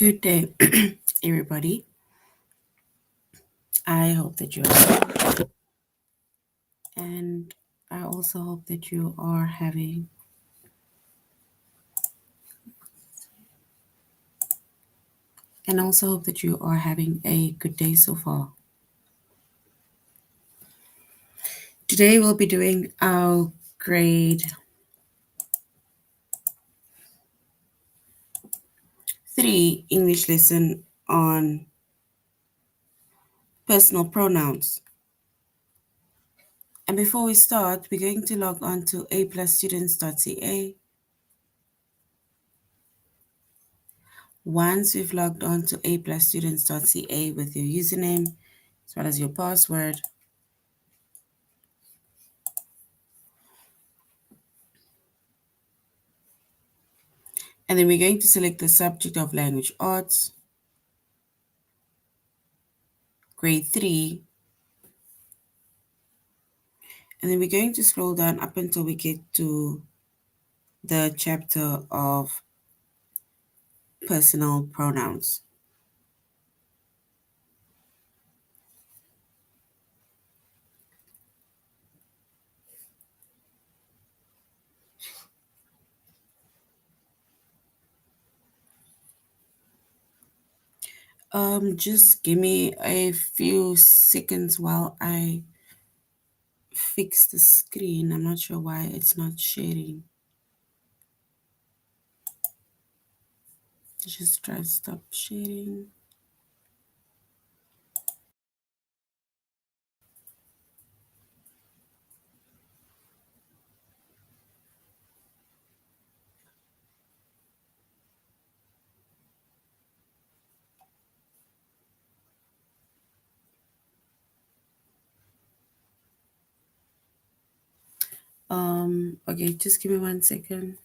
Good day, everybody. I hope that you are well, and I also hope that you are having a good day so far. Today we'll be doing our grade 3 English lesson on personal pronouns. And before we start, we're going to log on to aplusstudents.ca. Once we've logged on to aplusstudents.ca with your username as well as your password, and then we're going to select the subject of language arts, grade 3, and then we're going to scroll down up until we get to the chapter of personal pronouns. Just give me a few seconds while I fix the screen. I'm not sure why it's not sharing. Just try to stop sharing. Okay, just give me 1 second.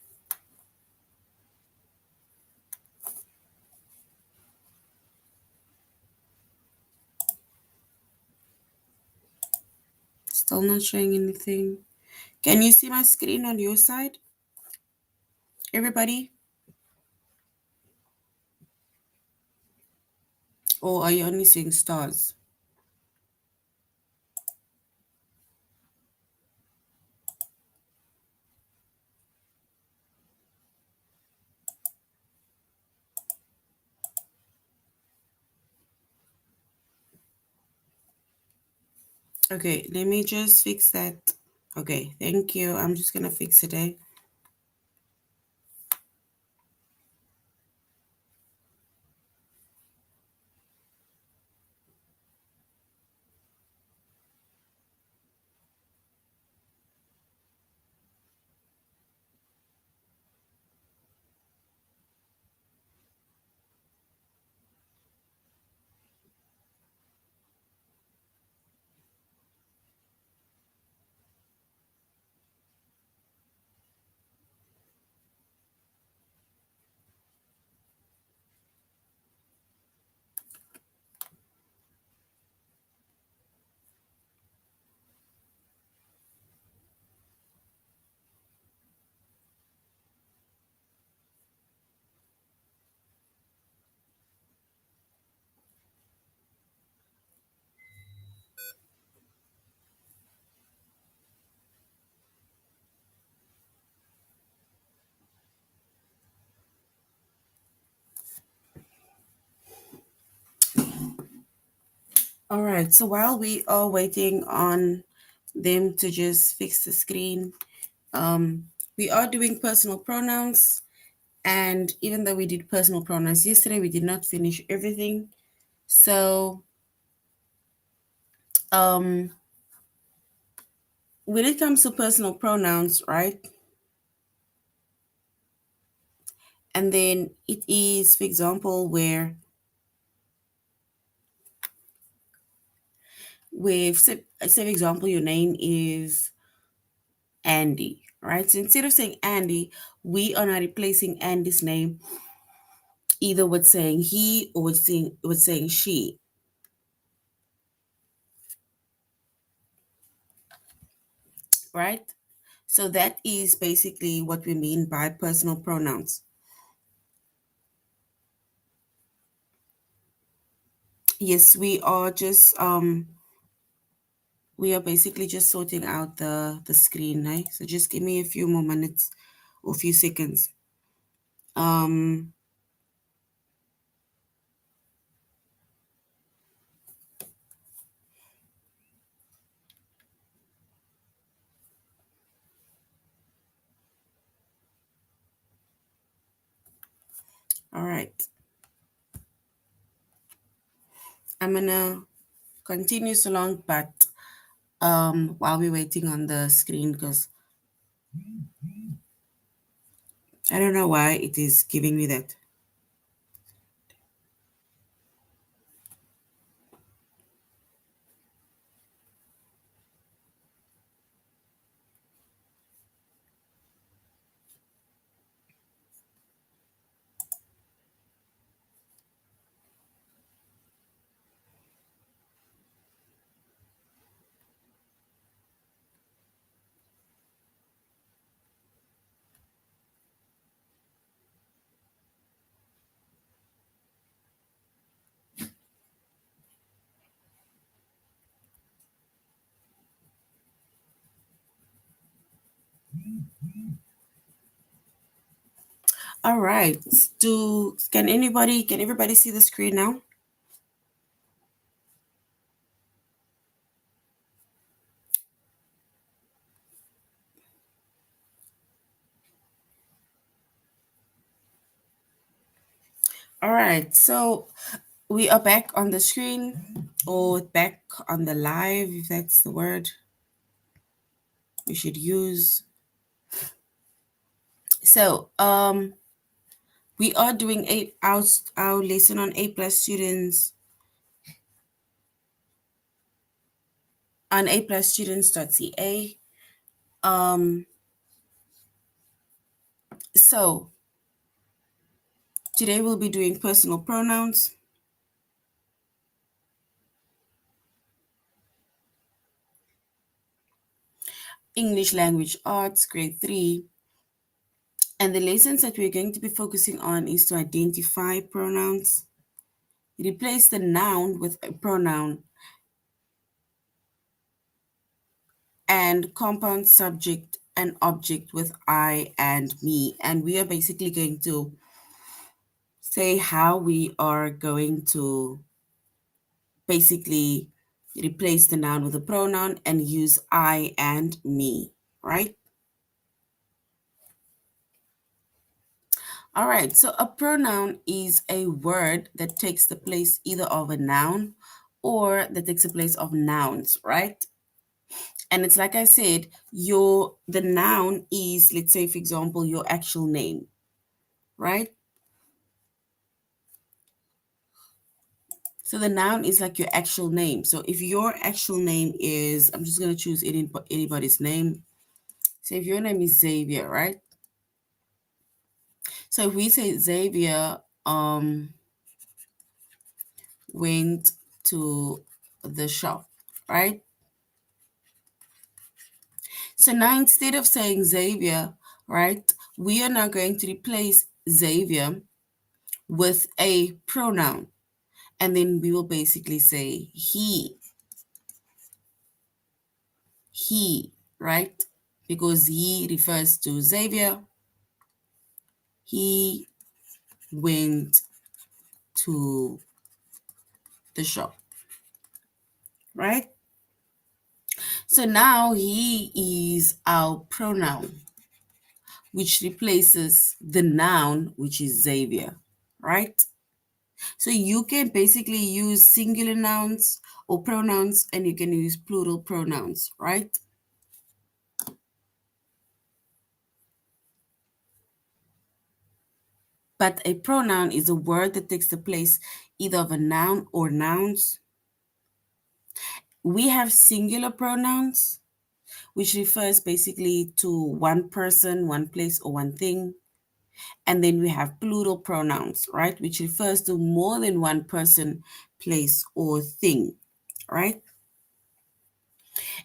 Still not showing anything. Can you see my screen on your side? Everybody? Or are you only seeing stars? Okay, let me just fix that. Okay, thank you. I'm just gonna fix it, eh? All right, so while we are waiting on them to just fix the screen, we are doing personal pronouns. And even though we did personal pronouns yesterday, we did not finish everything. So when it comes to personal pronouns, right? And then it is, for example, where with, say for example, your name is Andy, right? So instead of saying Andy, we are now replacing Andy's name either with saying he or with saying she, right? So that is basically what we mean by personal pronouns. Yes, we are basically just sorting out the screen, right? So just give me a few more minutes or few seconds. Um, all right. I'm gonna continue so long, but while we're waiting on the screen, because I don't know why it is giving me that. All right. Can everybody see the screen now? All right. So we are back on the screen or back on the live, if that's the word we should use. So we are doing our lesson on A plus students on aplusstudents.ca. Um, so today we'll be doing personal pronouns, English language arts, grade 3. And the lessons that we're going to be focusing on is to identify pronouns, replace the noun with a pronoun, and compound subject and object with I and me. And we are basically going to say how we are going to basically replace the noun with a pronoun and use I and me, right? All right, so a pronoun is a word that takes the place either of a noun or that takes the place of nouns, right? And it's like I said, the noun is, let's say, for example, your actual name, right? So the noun is like your actual name. So if your actual name is, I'm just gonna choose anybody's name. So if your name is Xavier, right? So if we say Xavier went to the shop, right? So now instead of saying Xavier, right, we are now going to replace Xavier with a pronoun. And then we will basically say he, right? Because he refers to Xavier. He went to the shop, right? So now he is our pronoun, which replaces the noun, which is Xavier, right? So you can basically use singular nouns or pronouns, and you can use plural pronouns, right? But a pronoun is a word that takes the place either of a noun or nouns. We have singular pronouns, which refers basically to one person, one place, or one thing. And then we have plural pronouns, right, which refers to more than one person, place, or thing, right?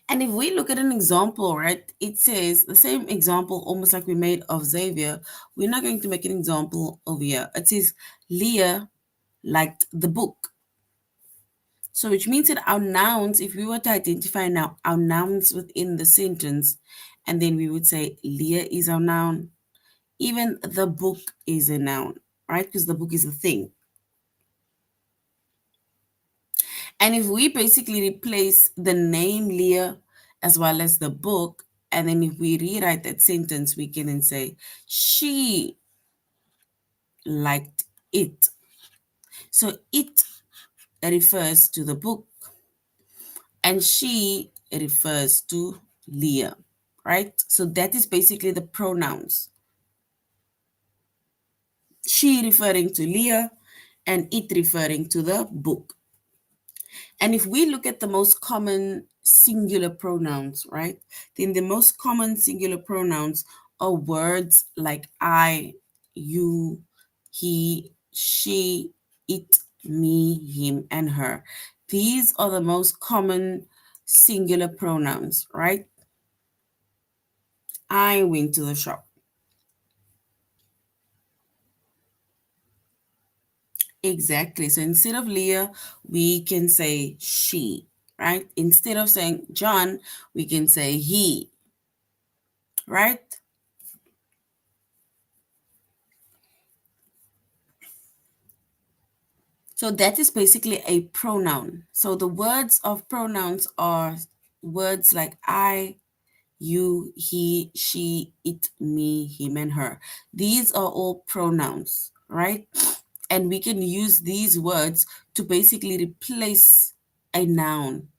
And if we look at an example, right, it says the same example, almost like we made of Xavier. We're not going to make an example over here. It says Leah liked the book. So which means that our nouns, if we were to identify now our nouns within the sentence, and then we would say Leah is our noun, even the book is a noun, right? Because the book is a thing. And if we basically replace the name Leah as well as the book, and then if we rewrite that sentence, we can then say, she liked it. So it refers to the book, and she refers to Leah, right? So that is basically the pronouns. She referring to Leah, and it referring to the book. And if we look at the most common singular pronouns, right, then the most common singular pronouns are words like I, you, he, she, it, me, him, and her. These are the most common singular pronouns, right? I went to the shop. Exactly. So instead of Leah, we can say she, right? Instead of saying John, we can say he, right? So that is basically a pronoun. So the words of pronouns are words like I, you, he, she, it, me, him, and her. These are all pronouns, right? And we can use these words to basically replace a noun.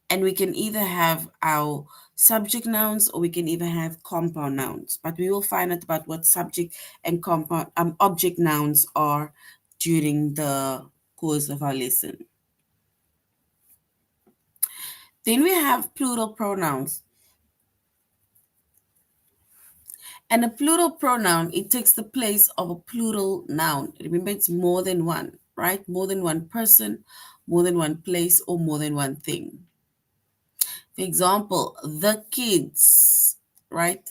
And we can either have our subject nouns or we can either have compound nouns. But we will find out about what subject and compound object nouns are during the course of our lesson. Then we have plural pronouns. And a plural pronoun, it takes the place of a plural noun. Remember, it's more than one, right? More than one person, more than one place, or more than one thing. For example, the kids, right?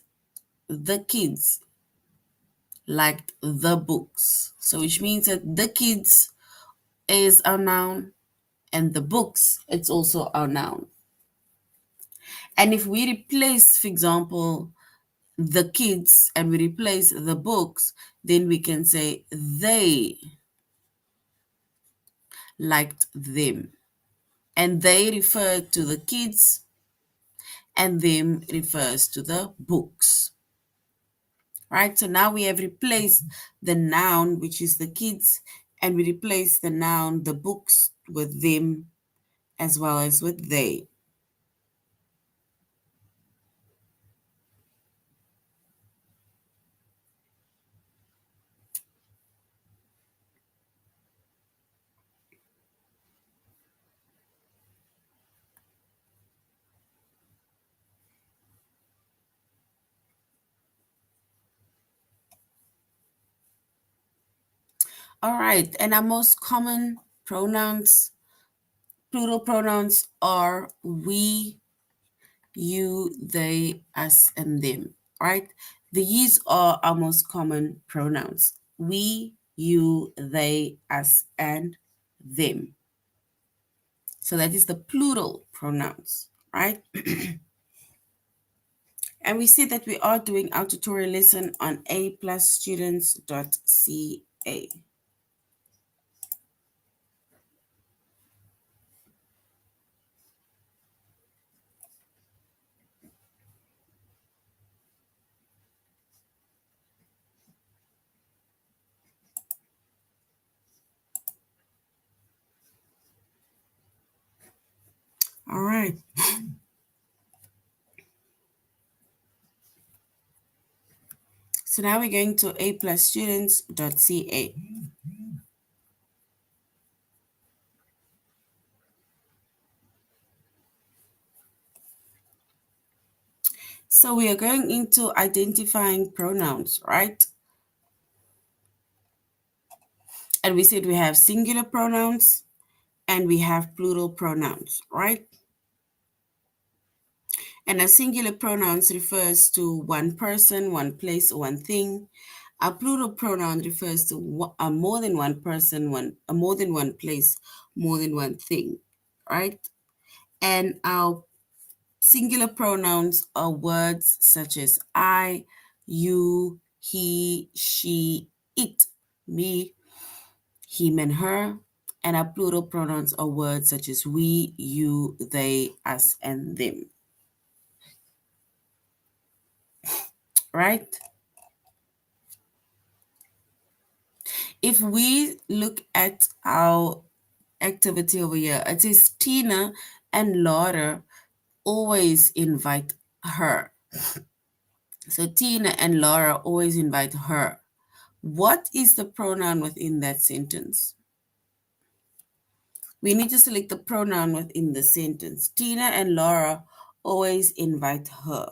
The kids liked the books. So which means that the kids is our noun and the books, it's also our noun. And if we replace, for example, the kids and we replace the books, then we can say they liked them. And they refer to the kids and them refers to the books. Right? So now we have replaced the noun, which is the kids, and we replace the noun, the books, with them as well as with they. All right, and our most common pronouns, plural pronouns, are we, you, they, us, and them, right? These are our most common pronouns. We, you, they, us, and them. So that is the plural pronouns, right? And we see that we are doing our tutorial lesson on aplusstudents.ca. All right. So now we're going to aplusstudents.ca. So we are going into identifying pronouns, right? And we said we have singular pronouns and we have plural pronouns, right? And a singular pronouns refers to one person, one place, or one thing. A plural pronoun refers to more than one person, more than one place, more than one thing. right? And our singular pronouns are words such as I, you, he, she, it, me, him, and her. And our plural pronouns are words such as we, you, they, us, and them, right? If we look at our activity over here, it says Tina and Laura always invite her. So Tina and Laura always invite her. What is the pronoun within that sentence? We need to select the pronoun within the sentence. Tina and Laura always invite her.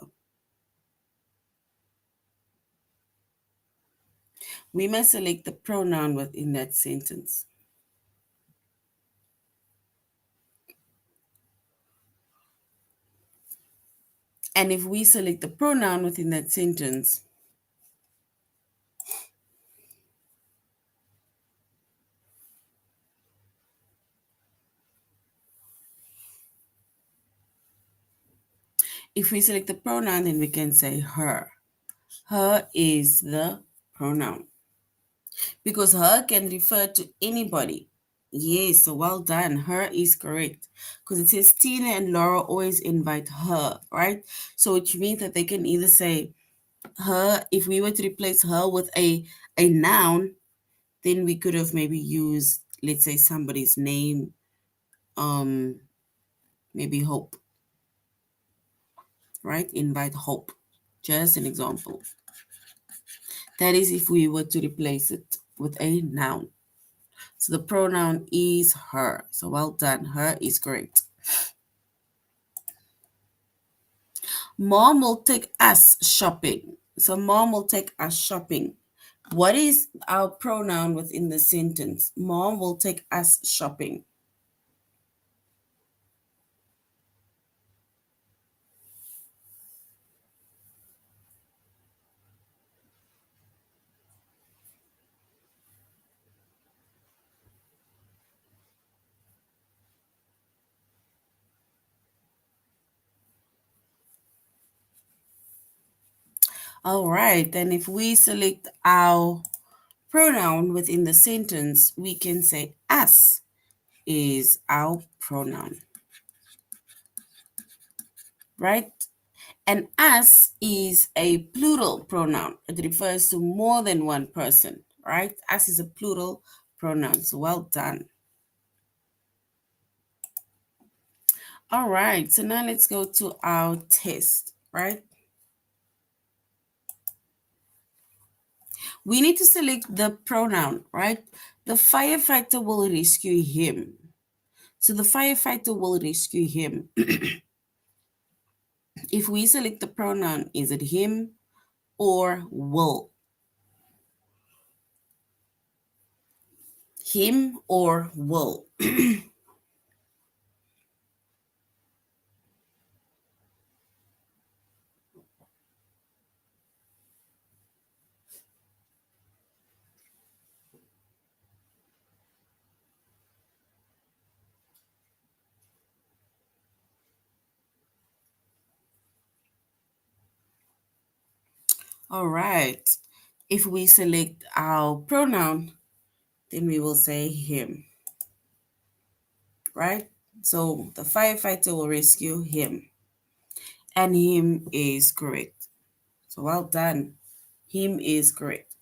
We must select the pronoun within that sentence. And if we select the pronoun within that sentence, if we select the pronoun, then we can say her. Her is the pronoun because her can refer to anybody. Yes, so well done. Her is correct because it says Tina and Laura always invite her, right? So which means that they can either say her, if we were to replace her with a noun, then we could have maybe used, let's say, somebody's name, um, maybe Hope, right? Invite Hope. Just an example. That is if we were to replace it with a noun. So the pronoun is her. So well done. Her is correct. Mom will take us shopping. So mom will take us shopping. What is our pronoun within the sentence? Mom will take us shopping. All right. And if we select our pronoun within the sentence, we can say us is our pronoun, right? And us is a plural pronoun. It refers to more than one person, right? Us is a plural pronoun. So well done. All right. So now let's go to our test, right? We need to select the pronoun, right? The firefighter will rescue him. So the firefighter will rescue him. If we select the pronoun, is it him or will? Him or will? All right. If we select our pronoun, then we will say him, right? So the firefighter will rescue him, and him is correct. So well done. Him is correct.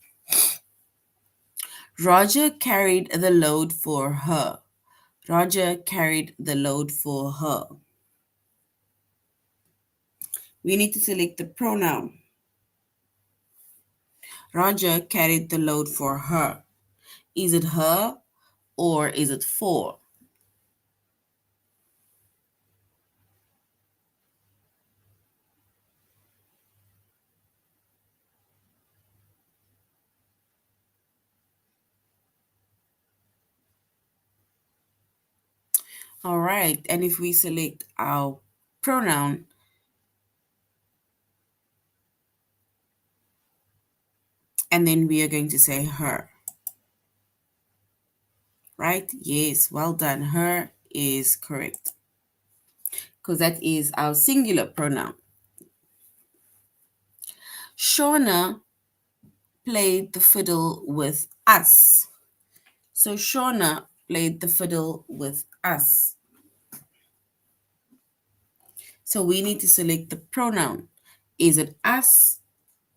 Roger carried the load for her. Roger carried the load for her. We need to select the pronoun. Roger carried the load for her. Is it her or is it for? All right. And if we select our pronoun, and then we are going to say her, right? Yes, well done. Her is correct because that is our singular pronoun. Shauna played the fiddle with us. So Shauna played the fiddle with us. So we need to select the pronoun. Is it us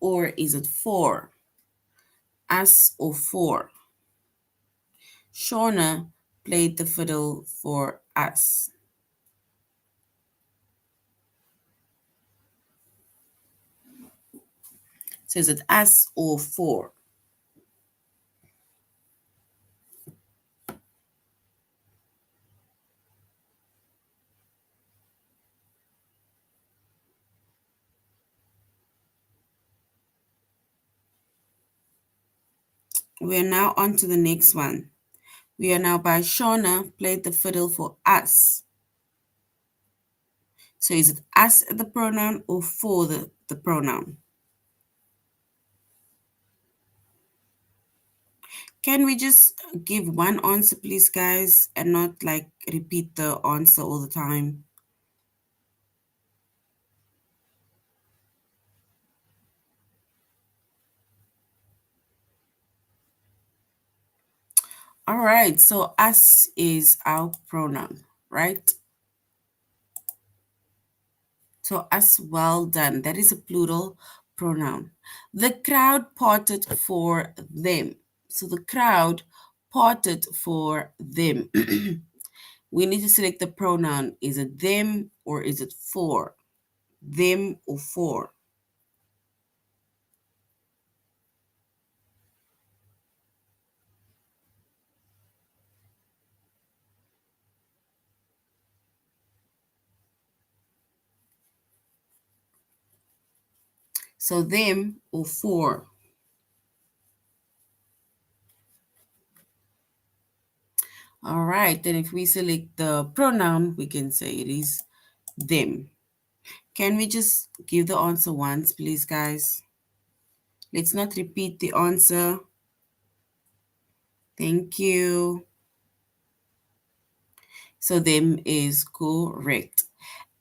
or is it for? Us or for? Shauna played the fiddle for us. So is it us or for? We are now on to the next one. We are now by Shauna played the fiddle for us. So is it us the pronoun or for the pronoun? Can we just give one answer, please, guys, and not like repeat the answer all the time? All right, so us is our pronoun, right? So us, well done. That is a plural pronoun. The crowd parted for them. So the crowd parted for them. We need to select the pronoun. Is it them or is it for? Them or for? So them or for? All right, then if we select the pronoun, we can say it is them. Can we just give the answer once, please, guys? Let's not repeat the answer. Thank you. So them is correct.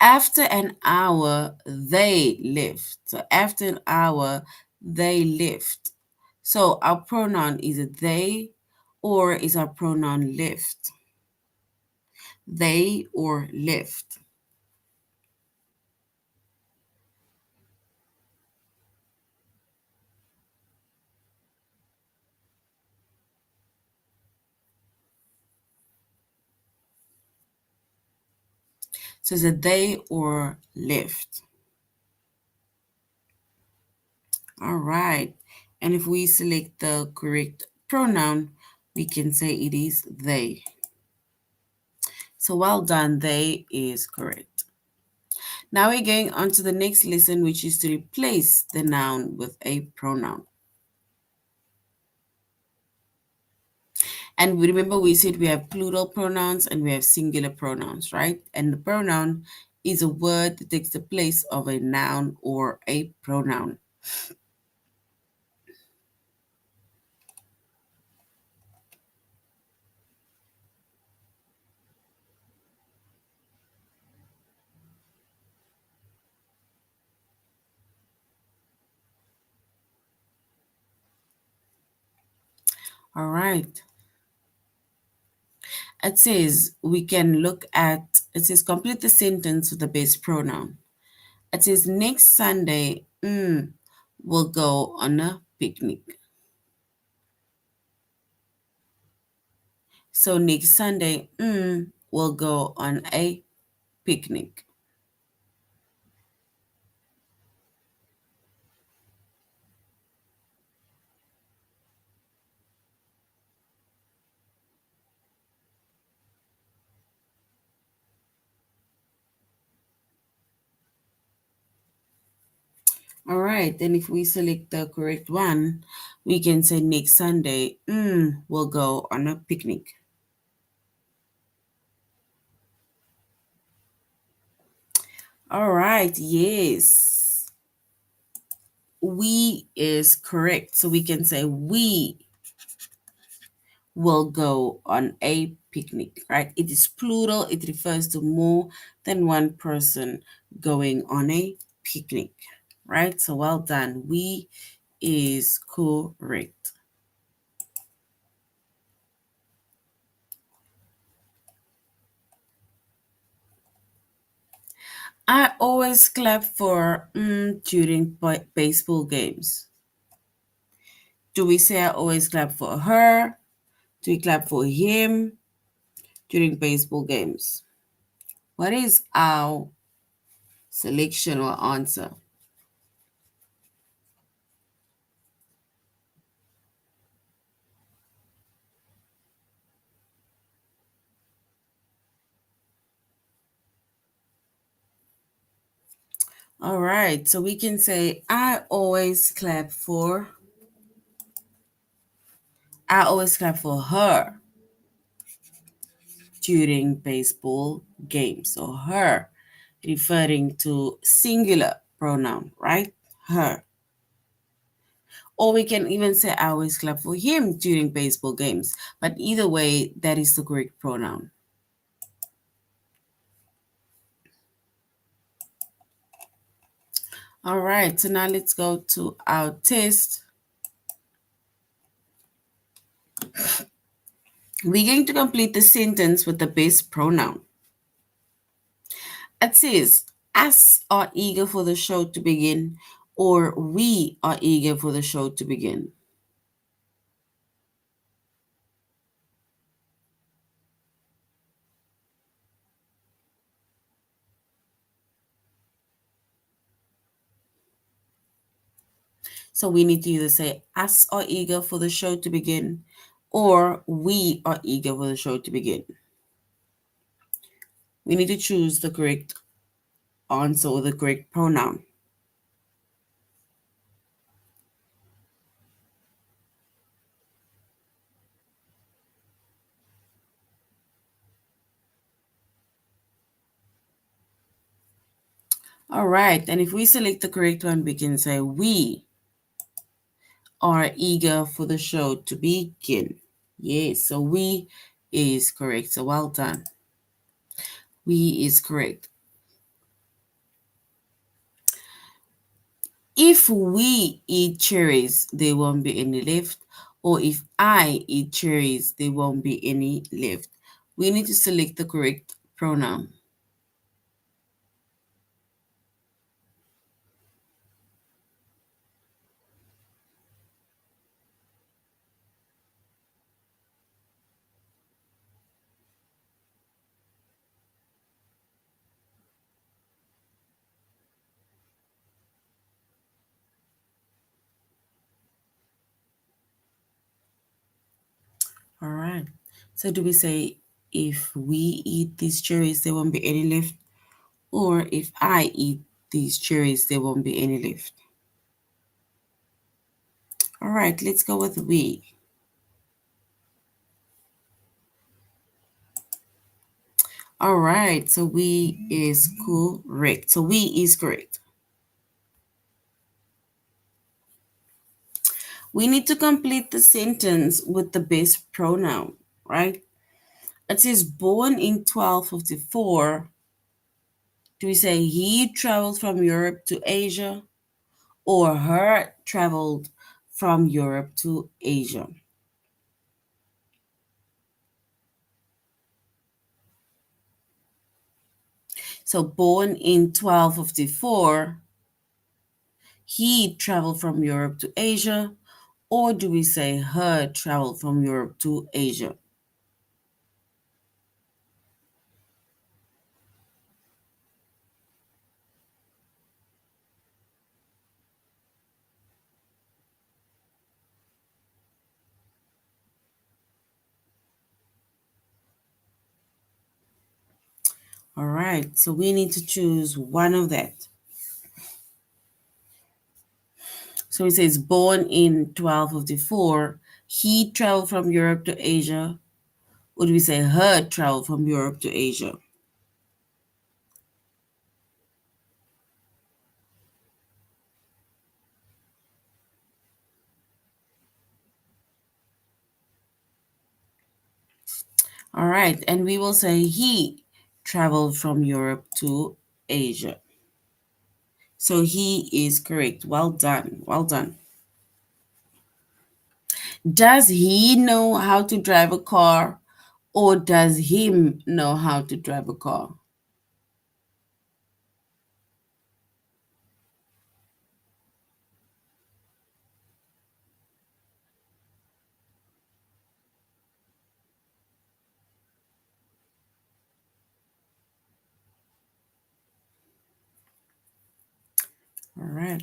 After an hour, they left. So after an hour, they left. So our pronoun is it they or is our pronoun left? They or left. So is it they or left? All right. And if we select the correct pronoun, we can say it is they. So well done, they is correct. Now we're going on to the next lesson, which is to replace the noun with a pronoun. And we remember we said we have plural pronouns and we have singular pronouns, right? And the pronoun is a word that takes the place of a noun or a pronoun. All right. It says we can look at, it says complete the sentence with the base pronoun. It says next Sunday, we'll go on a picnic. So next Sunday, we'll go on a picnic. All right, then if we select the correct one, we can say next Sunday, we'll go on a picnic. All right, yes. We is correct. So we can say we will go on a picnic, right? It is plural, it refers to more than one person going on a picnic, right? So well done. We is correct. I always clap for during baseball games. Do we say I always clap for her? Do we clap for him during baseball games? What is our selection or answer? All right, so we can say I always clap for her during baseball games. So her referring to singular pronoun, right? Her. Or we can even say I always clap for him during baseball games. But either way, that is the correct pronoun. All right, so now let's go to our test. We're going to complete the sentence with the best pronoun. It says, us are eager for the show to begin, or we are eager for the show to begin. So we need to either say, us are eager for the show to begin, or we are eager for the show to begin. We need to choose the correct answer or the correct pronoun. All right, and if we select the correct one, we can say, we are eager for the show to begin. Yes, so we is correct. So well done. We is correct. If we eat cherries, there won't be any left. Or if I eat cherries, there won't be any left. We need to select the correct pronoun. All right. So do we say if we eat these cherries, there won't be any left? Or if I eat these cherries, there won't be any left? All right, let's go with we. All right, so we is correct. So we is correct. We need to complete the sentence with the best pronoun, right? It says born in 1254. Do we say he traveled from Europe to Asia or her traveled from Europe to Asia? So born in 1254, he traveled from Europe to Asia, or do we say her traveled from Europe to Asia? All right, so we need to choose one of that. So it says born in 1254, he traveled from Europe to Asia, or do we say her traveled from Europe to Asia? All right, and we will say he traveled from Europe to Asia. So he is correct. Well done. Well done. Does he know how to drive a car or does him know how to drive a car? All right.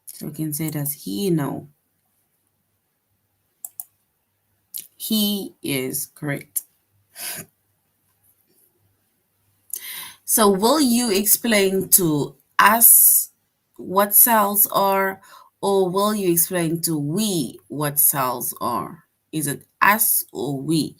So we can say, does he know? He is correct. So will you explain to us what cells are, or will you explain to we what cells are? Is it us or we?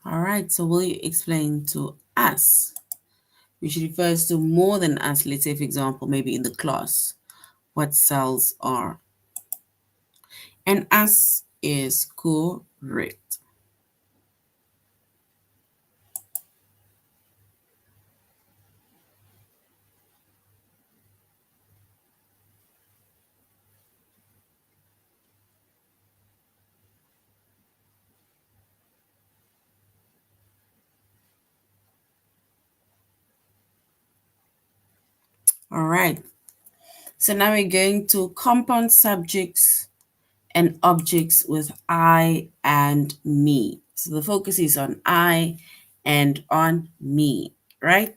All right, so will you explain to us, which refers to more than us, let's say, for example, maybe in the class, what cells are? And us is correct. All right, so now we're going to compound subjects and objects with I and me. So the focus is on I and on me, right?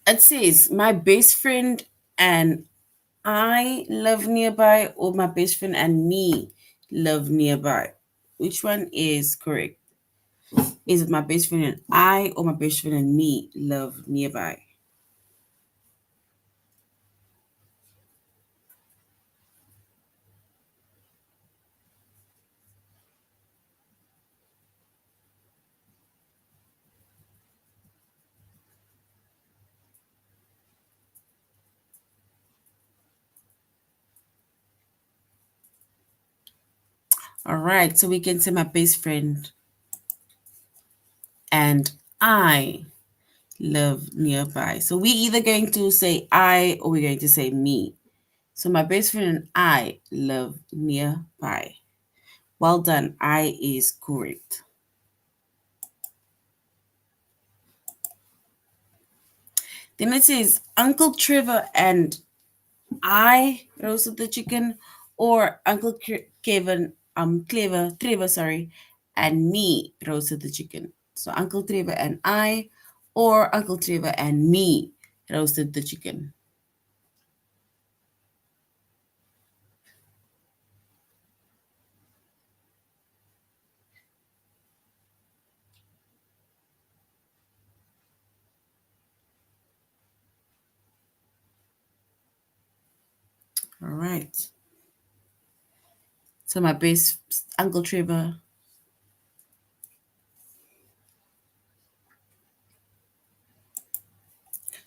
It says, my best friend and I live nearby, or my best friend and me live nearby. Which one is correct? Is it my best friend and I, or my best friend and me live nearby? All right, so we can say my best friend and I live nearby. So we either going to say I or we're going to say me. So my best friend and I live nearby. Well done. I is correct. Then it says Uncle Trevor and I roasted the chicken, or Kevin, Trevor, sorry, and me roasted the chicken. So Uncle Trevor and I, or Uncle Trevor and me roasted the chicken. All right. So my best Uncle Trevor.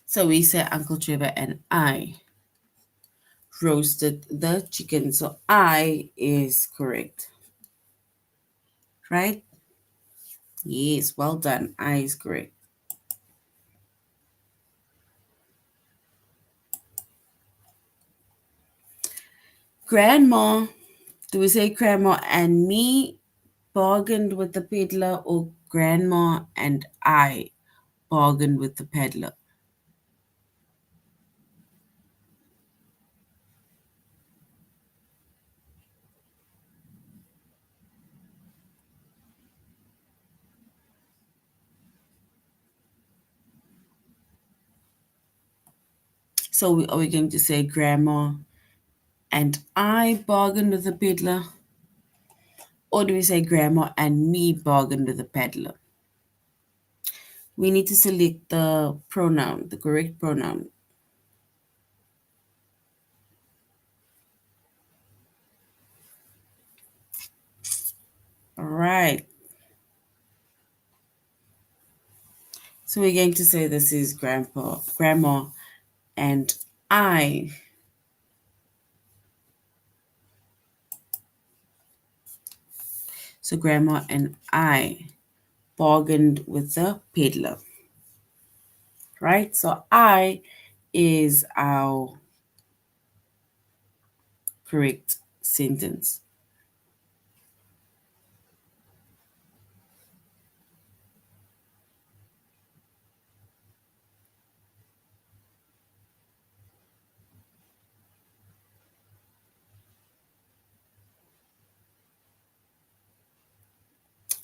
So we said Uncle Trevor and I roasted the chicken. So I is correct, right? Yes, well done. I is correct. Grandma. Do we say grandma and me bargained with the peddler, or grandma and I bargained with the peddler? So are we going to say grandma and I bargained with the peddler? Or do we say grandma and me bargained with the peddler? We need to select the pronoun, the correct pronoun. All right. So we're going to say this is grandma, and I. So grandma and I bargained with the peddler, right? So I is our correct sentence.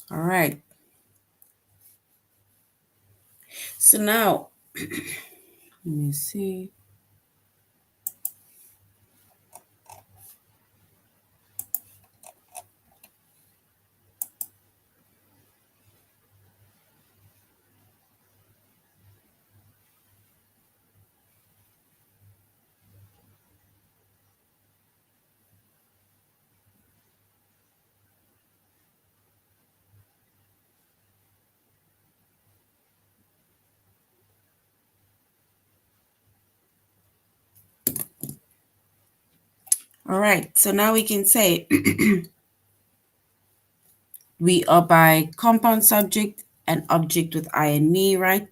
All right. So now, let me see. All right. So now we can say we are by compound subject and object with I and me, right?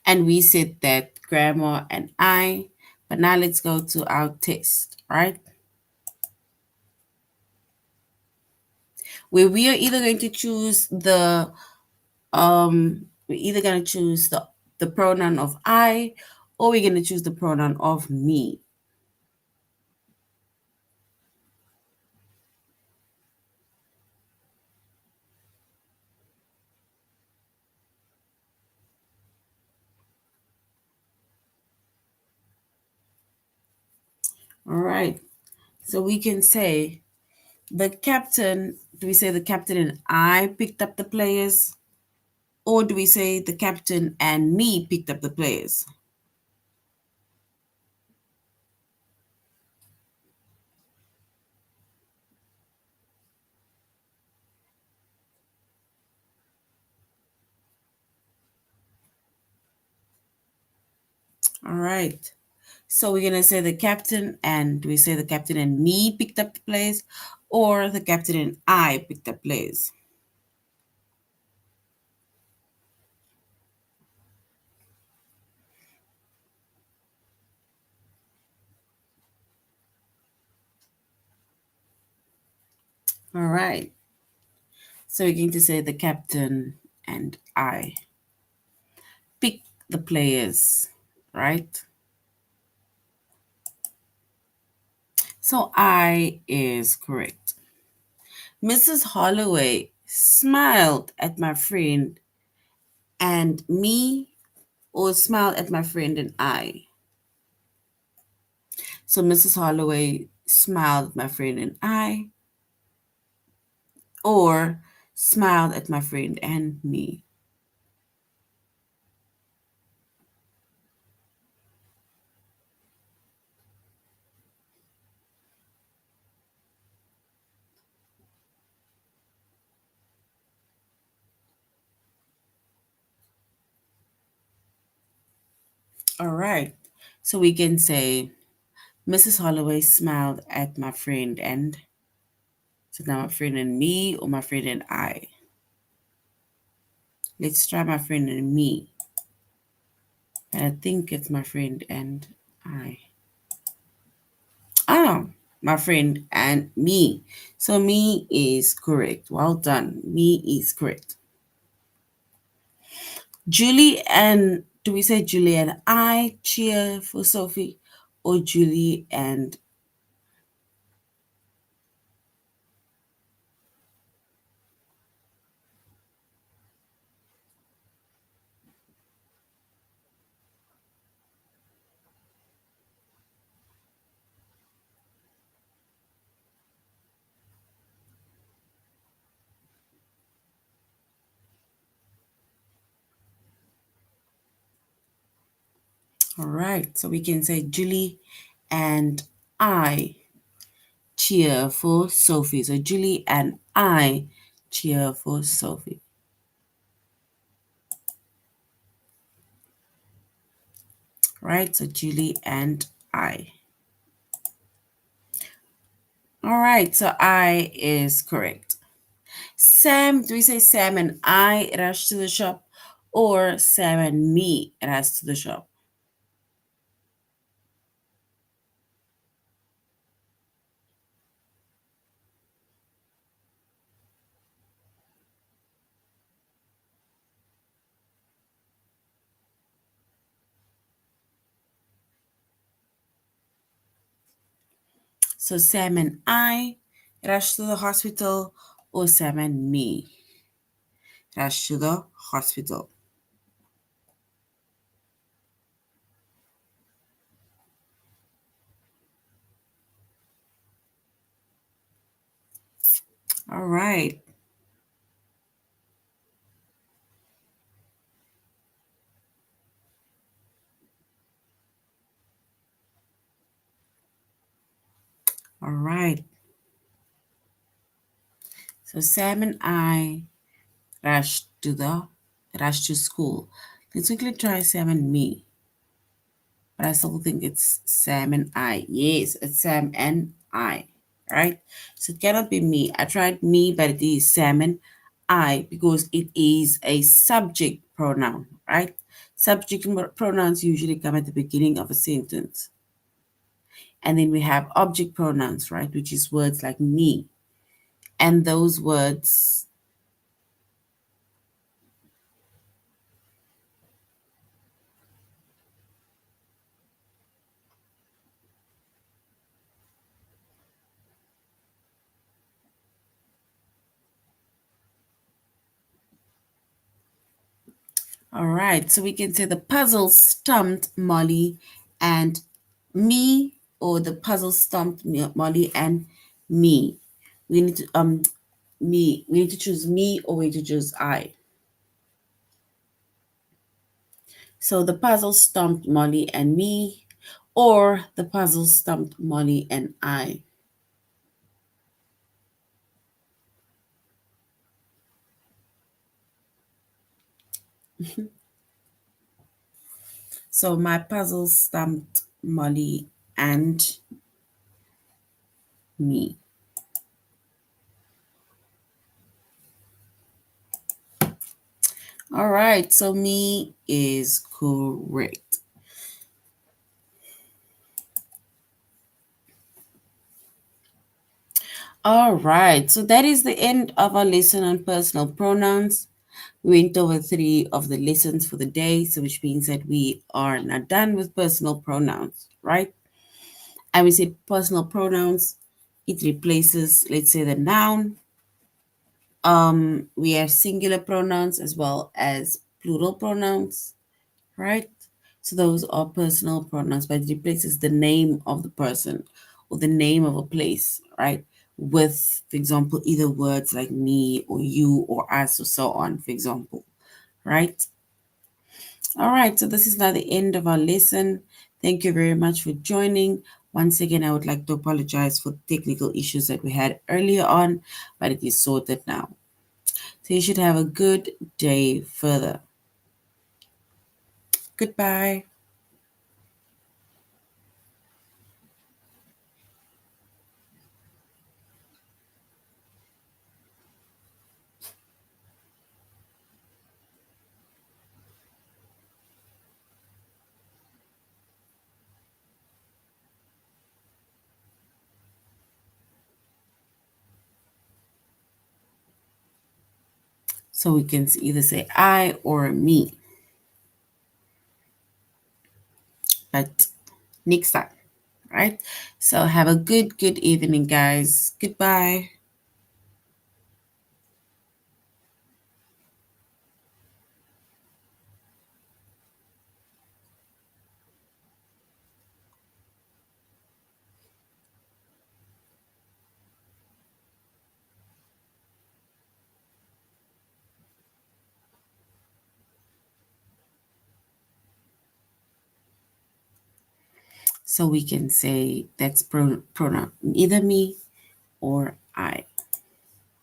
And we said that grandma and I. But now let's go to our test, right? Where we are either going to choose we're either going to choose the pronoun of I, or we're going to choose the pronoun of me. All right. So we can say the captain, do we say the captain and I picked up the players? Or do we say the captain and me picked up the players? All right. So we're going to say the captain and do we say the captain and me picked up the players? Or the captain and I picked up players? All right. So we're going to say the captain and I pick the players, right? So I is correct. Mrs. Holloway smiled at my friend and me, or smiled at my friend and I. So Mrs. Holloway smiled at my friend and I, or smiled at my friend and me. All right. So we can say Mrs. Holloway smiled at my friend and, so now my friend and me, or my friend and I. Let's try my friend and me. And I think it's my friend and I. Ah, my friend and me. So me is correct. Well done. Me is correct. Julie and, do we say Julie and I cheer for Sophie, or Julie and, all right. So we can say Julie and I cheer for Sophie. So Julie and I cheer for Sophie. Right? So Julie and I. All right, so I is correct. Sam, do we say Sam and I rush to the shop or Sam and me rush to the shop? So Sam and I rush to the hospital or Sam and me rush to the hospital. All right. All right. So Sam and I rush to school. Let's quickly try Sam and me. But I still think it's Sam and I. Yes, it's Sam and I. Right? So it cannot be me. I tried me, but it is Sam and I because it is a subject pronoun, right? Subject pronouns usually come at the beginning of a sentence. And then we have object pronouns, right? Which is words like me. And those words, all right. So we can say the puzzle stumped Molly and me, or the puzzle stumped Molly and me. We need to me. We need to choose me, or we need to choose I. So the puzzle stumped Molly and me, or the puzzle stumped Molly and I. So my puzzle stumped Molly and me. All right, so me is correct. All right, so that is the end of our lesson on personal pronouns. We went over 3 of the lessons for the day, so which means that we are now done with personal pronouns, right? And we said personal pronouns, it replaces, let's say, the noun. We have singular pronouns as well as plural pronouns, right? So those are personal pronouns, but it replaces the name of the person or the name of a place, right? With, for example, either words like me or you or us or so on, for example, right? All right, so this is now the end of our lesson. Thank you very much for joining. Once again, I would like to apologize for the technical issues that we had earlier on, but it is sorted now. So you should have a good day further. Goodbye. So we can either say I or me. But next time, right? So have a good evening, guys. Goodbye. So we can say that's pronoun either me or I.